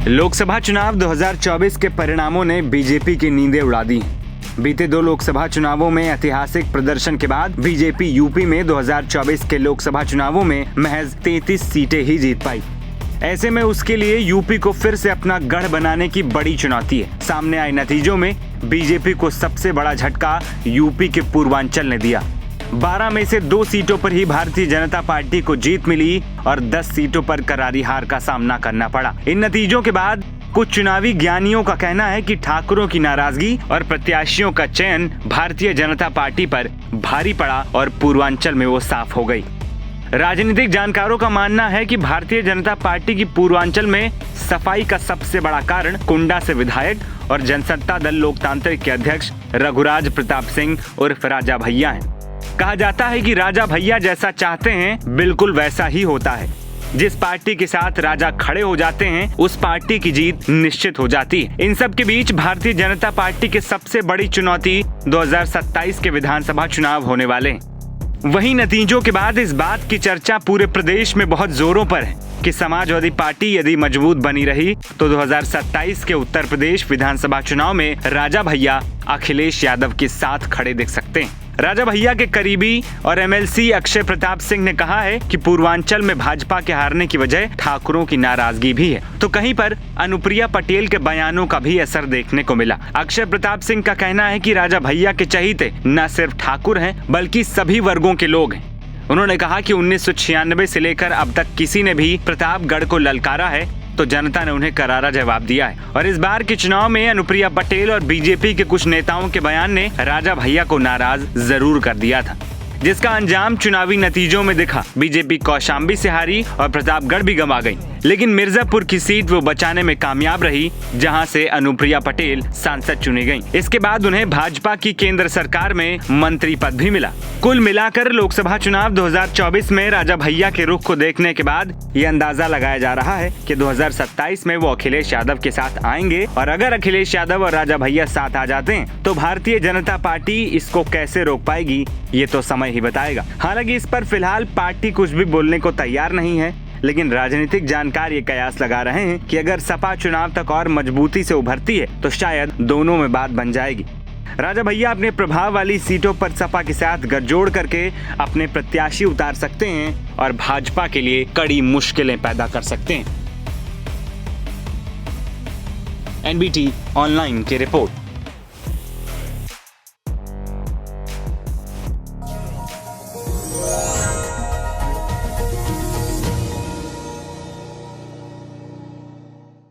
लोकसभा चुनाव 2024 के परिणामों ने बीजेपी की नींदें उड़ा दी। बीते 2 लोकसभा चुनावों में ऐतिहासिक प्रदर्शन के बाद बीजेपी यूपी में 2024 के लोकसभा चुनावों में महज 33 सीटें ही जीत पाई। ऐसे में उसके लिए यूपी को फिर से अपना गढ़ बनाने की बड़ी चुनौती है। सामने आए नतीजों में बीजेपी को सबसे बड़ा झटका यूपी के पूर्वांचल ने दिया। 12 में से 2 सीटों पर ही भारतीय जनता पार्टी को जीत मिली और 10 सीटों पर करारी हार का सामना करना पड़ा। इन नतीजों के बाद कुछ चुनावी ज्ञानियों का कहना है कि ठाकुरों की नाराजगी और प्रत्याशियों का चयन भारतीय जनता पार्टी पर भारी पड़ा और पूर्वांचल में वो साफ हो गई। राजनीतिक जानकारों का मानना है कि भारतीय जनता पार्टी की पूर्वांचल में सफाई का सबसे बड़ा कारण कुंडा से विधायक और जनसत्ता दल लोकतांत्रिक के अध्यक्ष रघुराज प्रताप सिंह उर्फ राजा भैया हैं। कहा जाता है कि राजा भैया जैसा चाहते हैं बिल्कुल वैसा ही होता है। जिस पार्टी के साथ राजा खड़े हो जाते हैं उस पार्टी की जीत निश्चित हो जाती है। इन सब के बीच भारतीय जनता पार्टी के सबसे बड़ी चुनौती 2027 के विधानसभा चुनाव होने वाले हैं। वहीं नतीजों के बाद इस बात की चर्चा पूरे प्रदेश में बहुत जोरों पर है कि समाजवादी पार्टी यदि मजबूत बनी रही तो 2027 के उत्तर प्रदेश विधानसभा चुनाव में राजा भैया अखिलेश यादव के साथ खड़े दिख सकते हैं। राजा भैया के करीबी और एमएलसी अक्षय प्रताप सिंह ने कहा है कि पूर्वांचल में भाजपा के हारने की वजह ठाकुरों की नाराजगी भी है, तो कहीं पर अनुप्रिया पटेल के बयानों का भी असर देखने को मिला। अक्षय प्रताप सिंह का कहना है कि राजा भैया के चहीते न सिर्फ ठाकुर हैं बल्कि सभी वर्गों के लोग हैं। उन्होंने कहा कि 1996 से लेकर अब तक किसी ने भी प्रतापगढ़ को ललकारा है तो जनता ने उन्हें करारा जवाब दिया है। और इस बार के चुनाव में अनुप्रिया पटेल और बीजेपी के कुछ नेताओं के बयान ने राजा भैया को नाराज जरूर कर दिया था, जिसका अंजाम चुनावी नतीजों में दिखा। बीजेपी कौशाम्बी से हारी और प्रतापगढ़ भी गंवा गई, लेकिन मिर्जापुर की सीट वो बचाने में कामयाब रही, जहां से अनुप्रिया पटेल सांसद चुनी गईं। इसके बाद उन्हें भाजपा की केंद्र सरकार में मंत्री पद भी मिला। कुल मिलाकर लोकसभा चुनाव 2024 में राजा भैया के रुख को देखने के बाद ये अंदाजा लगाया जा रहा है कि 2027 में वो अखिलेश यादव के साथ आएंगे, और अगर अखिलेश यादव और राजा भैया साथ आ जाते हैं तो भारतीय जनता पार्टी इसको कैसे रोक पाएगी ये तो समय ही बताएगा। हालांकि इस पर फिलहाल पार्टी कुछ भी बोलने को तैयार नहीं है, लेकिन राजनीतिक जानकार ये कयास लगा रहे हैं कि अगर सपा चुनाव तक और मजबूती से उभरती है तो शायद दोनों में बात बन जाएगी। राजा भैया अपने प्रभाव वाली सीटों पर सपा के साथ गठजोड़ करके अपने प्रत्याशी उतार सकते हैं और भाजपा के लिए कड़ी मुश्किलें पैदा कर सकते हैं। एनबीटी ऑनलाइन की रिपोर्ट।